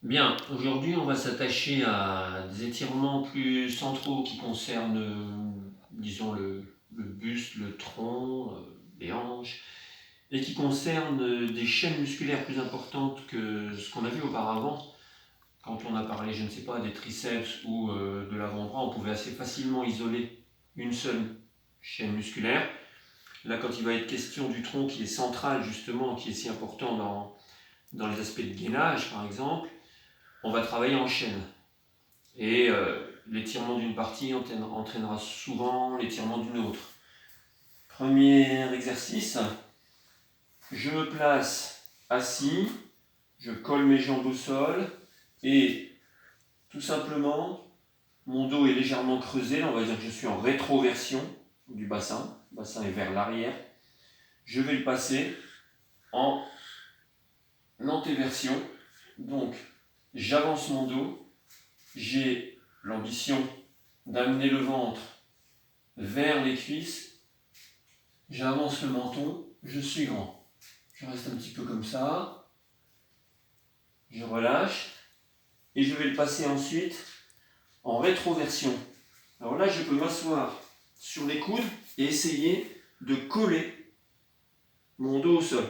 Bien, aujourd'hui on va s'attacher à des étirements plus centraux qui concernent, disons le buste, le tronc, les hanches, et qui concernent des chaînes musculaires plus importantes que ce qu'on a vu auparavant. Quand on a parlé, je ne sais pas, des triceps ou de l'avant-bras, on pouvait assez facilement isoler une seule chaîne musculaire. Là, quand il va être question du tronc qui est central justement, qui est si important dans les aspects de gainage par exemple, on va travailler en chaîne. Et l'étirement d'une partie entraînera souvent l'étirement d'une autre. Premier exercice, je me place assis, je colle mes jambes au sol et tout simplement, mon dos est légèrement creusé, là on va dire que je suis en rétroversion du bassin, le bassin est vers l'arrière. Je vais le passer en antéversion, donc j'avance mon dos, j'ai l'ambition d'amener le ventre vers les cuisses, j'avance le menton, je suis grand. Je reste un petit peu comme ça, je relâche, et je vais le passer ensuite en rétroversion. Alors là, je peux m'asseoir sur les coudes et essayer de coller mon dos au sol.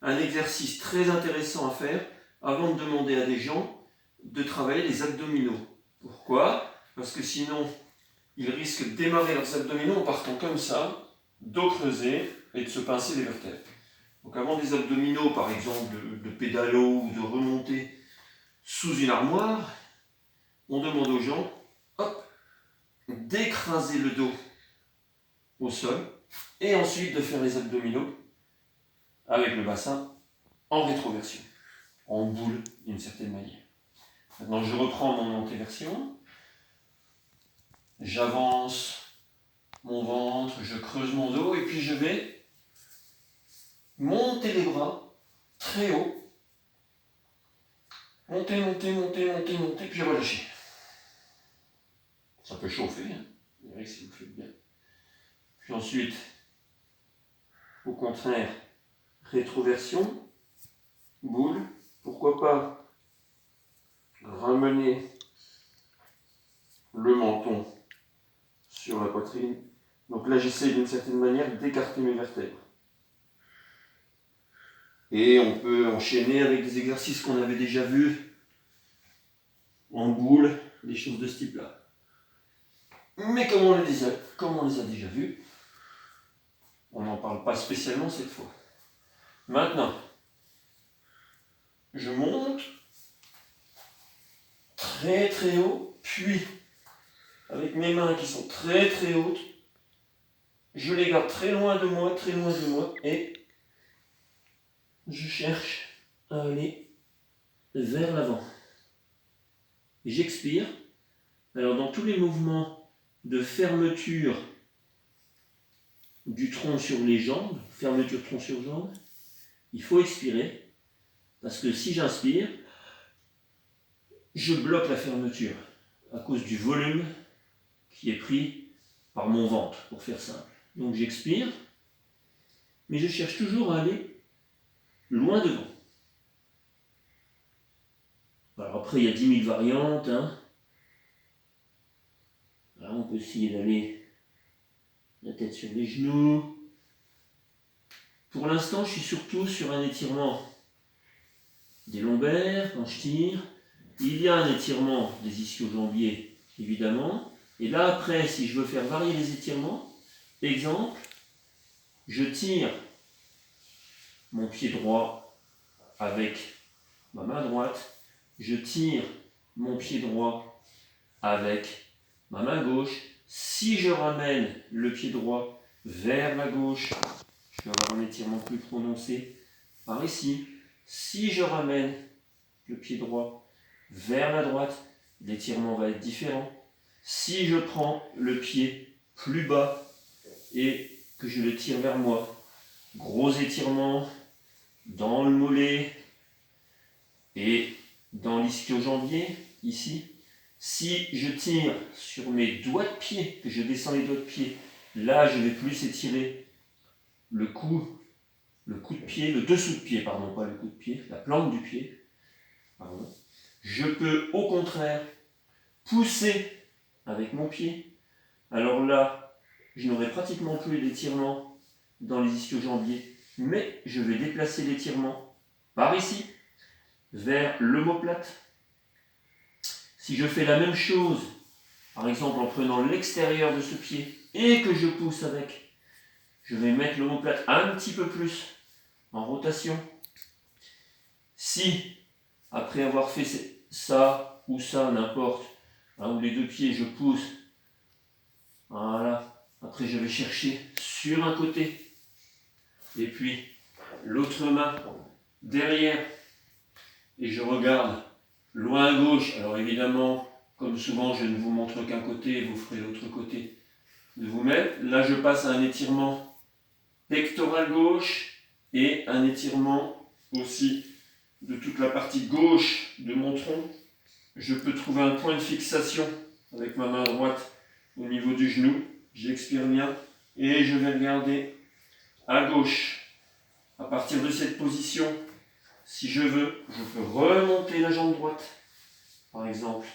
Un exercice très intéressant à faire avant de demander à des gens de travailler les abdominaux. Pourquoi ? Parce que sinon, ils risquent de démarrer leurs abdominaux en partant comme ça, dos creusé, et de se pincer les vertèbres. Donc avant des abdominaux, par exemple, de pédalo ou de remonter sous une armoire, on demande aux gens, hop, d'écraser le dos au sol, et ensuite de faire les abdominaux avec le bassin en rétroversion, en boule d'une certaine manière. Maintenant, je reprends mon antéversion, j'avance mon ventre, je creuse mon dos, et puis je vais monter les bras très haut, monter, monter, monter, monter, monter, puis relâcher. Ça peut chauffer, hein. Vous verrez si vous faites bien. Puis ensuite, au contraire, rétroversion, boule, pourquoi pas ramener le menton sur la poitrine. Donc là, j'essaie d'une certaine manière d'écarter mes vertèbres. Et on peut enchaîner avec des exercices qu'on avait déjà vus en boule, des choses de ce type-là. Mais comme on les a déjà vus, on n'en parle pas spécialement cette fois. Maintenant, je monte très très haut, puis avec mes mains qui sont très très hautes, je les garde très loin de moi, et je cherche à aller vers l'avant. Et j'expire. Alors dans tous les mouvements de fermeture du tronc sur les jambes, fermeture tronc sur jambes, il faut expirer, parce que si j'inspire, je bloque la fermeture à cause du volume qui est pris par mon ventre, pour faire simple. Donc j'expire, mais je cherche toujours à aller loin devant. Alors après, il y a 10 000 variantes. Là, on peut essayer d'aller la tête sur les genoux. Pour l'instant, je suis surtout sur un étirement des lombaires quand je tire. Il y a un étirement des ischio-jambiers, évidemment. Et là, après, si je veux faire varier les étirements, exemple, je tire mon pied droit avec ma main droite, je tire mon pied droit avec ma main gauche. Si je ramène le pied droit vers la gauche, je vais avoir un étirement plus prononcé par ici. Si je ramène le pied droit vers la droite, l'étirement va être différent. Si je prends le pied plus bas et que je le tire vers moi, gros étirement dans le mollet et dans l'ischio-jambier, ici. Si je tire sur mes doigts de pied, que je descends les doigts de pied, là je vais plus étirer le cou de pied, le dessous de pied, pardon, pas le coup de pied, la plante du pied, pardon. Je peux au contraire pousser avec mon pied. Alors là, je n'aurai pratiquement plus d'étirement dans les ischio-jambiers, mais je vais déplacer l'étirement par ici, vers l'omoplate. Si je fais la même chose, par exemple en prenant l'extérieur de ce pied et que je pousse avec, je vais mettre l'omoplate un petit peu plus en rotation. Si, après avoir fait ça ou ça, n'importe, un ou les deux pieds, je pousse, voilà, après je vais chercher sur un côté, et puis l'autre main derrière, et je regarde loin à gauche. Alors évidemment, comme souvent, je ne vous montre qu'un côté, vous ferez l'autre côté de vous-même. Là, je passe à un étirement pectoral gauche et un étirement aussi de toute la partie gauche de mon tronc. Je peux trouver un point de fixation avec ma main droite au niveau du genou. J'expire bien et je vais regarder à gauche. À partir de cette position, si je veux, je peux remonter la jambe droite. Par exemple,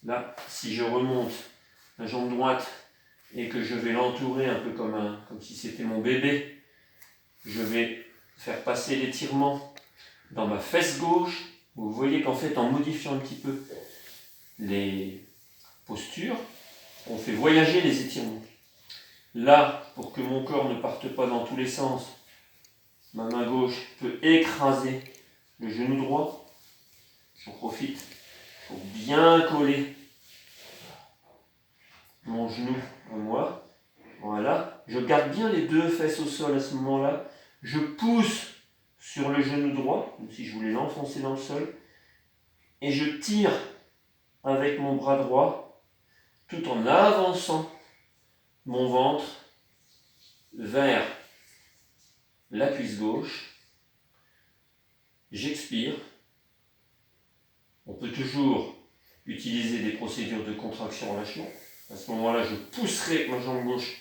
là, si je remonte la jambe droite et que je vais l'entourer un peu comme si c'était mon bébé, je vais faire passer l'étirement dans ma fesse gauche. Vous voyez qu'en fait, en modifiant un petit peu les postures, on fait voyager les étirements. Là, pour que mon corps ne parte pas dans tous les sens, ma main gauche peut écraser le genou droit. J'en profite pour bien coller mon genou à moi. Voilà. Je garde bien les deux fesses au sol à ce moment-là. Je pousse sur le genou droit, comme si je voulais l'enfoncer dans le sol. Et je tire avec mon bras droit, tout en avançant mon ventre vers la cuisse gauche. J'expire. On peut toujours utiliser des procédures de contraction-relâchement. À ce moment-là, je pousserai ma jambe gauche.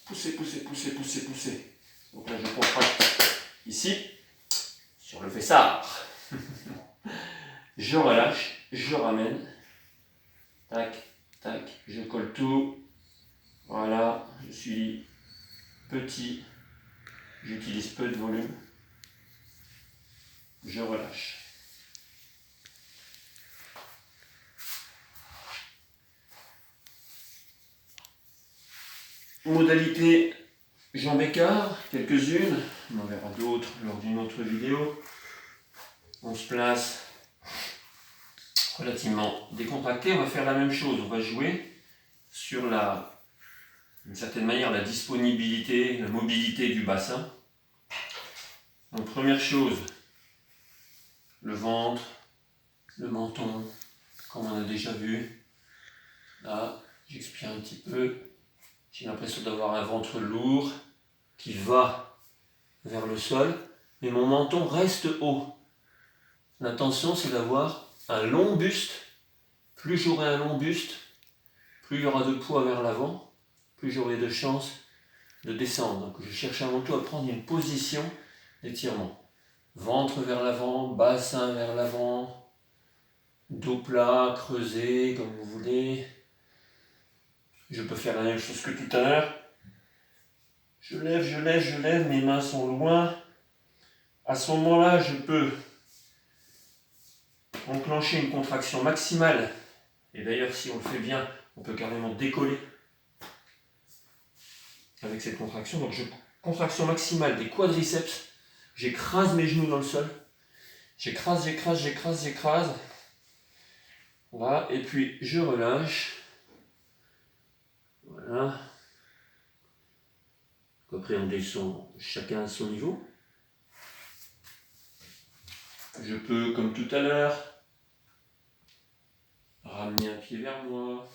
Pousser, pousser, pousser, pousser, pousser. Donc là, je contracte ici, sur le fessard. Je relâche, je ramène. Tac, tac, je colle tout. Voilà, je suis petit. J'utilise peu de volume. Je relâche. Modalité jambes écart, quelques-unes. On en verra d'autres lors d'une autre vidéo. On se place relativement décontracté. On va faire la même chose. On va jouer sur d'une certaine manière, la disponibilité, la mobilité du bassin. Donc, première chose, le ventre, le menton, comme on a déjà vu. Là, j'expire un petit peu. J'ai l'impression d'avoir un ventre lourd qui va vers le sol, mais mon menton reste haut. L'intention, c'est d'avoir un long buste. Plus j'aurai un long buste, plus il y aura de poids vers l'avant, plus j'aurai de chances de descendre. Donc je cherche avant tout à prendre une position d'étirement. Ventre vers l'avant, bassin vers l'avant, dos plat, creusé, comme vous voulez. Je peux faire la même chose que tout à l'heure. Je lève, je lève, je lève, mes mains sont loin. À ce moment-là, je peux enclencher une contraction maximale. Et d'ailleurs, si on le fait bien, on peut carrément décoller avec cette contraction. Donc, contraction maximale des quadriceps. J'écrase mes genoux dans le sol. J'écrase, j'écrase, j'écrase, j'écrase. Voilà, et puis je relâche. Voilà. Après, on descend chacun à son niveau. Je peux, comme tout à l'heure, ramener un pied vers moi.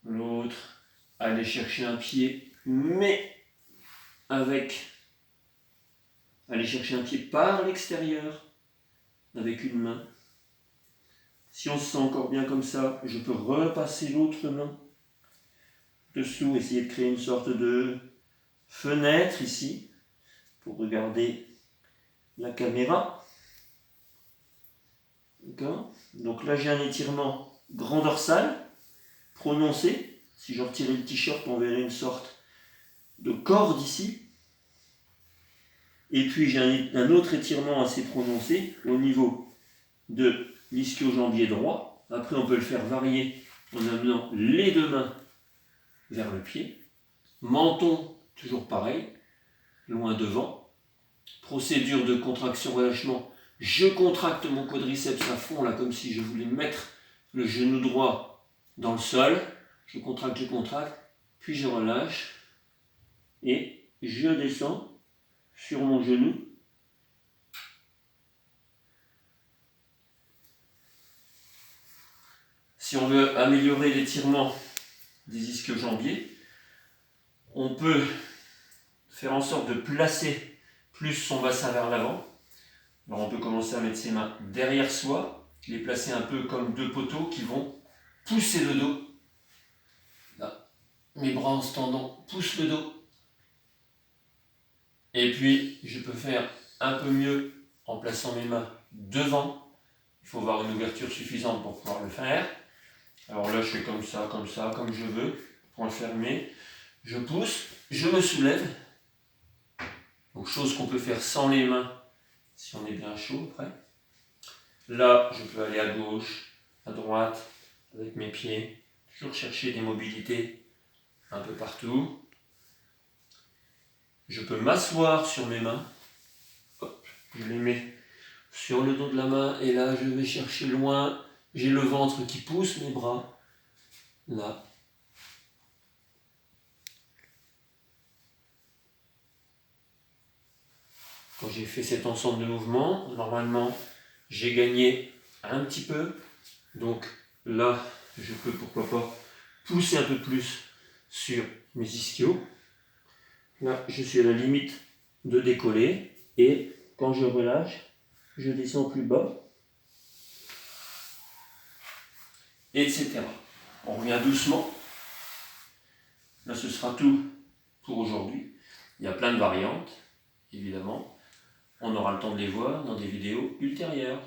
L'autre, aller chercher un pied, mais aller chercher un pied par l'extérieur, avec une main. Si on se sent encore bien comme ça, je peux repasser l'autre main dessous, essayer de créer une sorte de fenêtre ici, pour regarder la caméra. D'accord? Donc là, j'ai un étirement grand dorsal, prononcé. Si je retirais le t-shirt, on verrait une sorte de corde ici. Et puis j'ai un autre étirement assez prononcé au niveau de l'ischio-jambier droit. Après, on peut le faire varier en amenant les deux mains vers le pied. Menton, toujours pareil, loin devant. Procédure de contraction-relâchement. Je contracte mon quadriceps à fond, là, comme si je voulais mettre le genou droit dans le sol. Je contracte, puis je relâche. Et je descends sur mon genou. Si on veut améliorer l'étirement des ischio-jambiers, on peut faire en sorte de placer plus son bassin vers l'avant. Alors on peut commencer à mettre ses mains derrière soi, les placer un peu comme deux poteaux qui vont pousser le dos. Là, mes bras en se tendant poussent le dos. Et puis je peux faire un peu mieux en plaçant mes mains devant. Il faut avoir une ouverture suffisante pour pouvoir le faire. Alors là, je fais comme ça, comme je veux, pour le fermer. Je pousse, je me soulève. Donc, chose qu'on peut faire sans les mains, si on est bien chaud après. Là, je peux aller à gauche, à droite, avec mes pieds. Toujours chercher des mobilités un peu partout. Je peux m'asseoir sur mes mains. Hop, je les mets sur le dos de la main. Et là, je vais chercher loin. J'ai le ventre qui pousse mes bras. Là. Quand j'ai fait cet ensemble de mouvements, normalement, j'ai gagné un petit peu. Donc là, je peux, pourquoi pas, pousser un peu plus sur mes ischios. Là, je suis à la limite de décoller. Et quand je relâche, je descends plus bas. Etc. On revient doucement. Là, ce sera tout pour aujourd'hui. Il y a plein de variantes, évidemment. On aura le temps de les voir dans des vidéos ultérieures.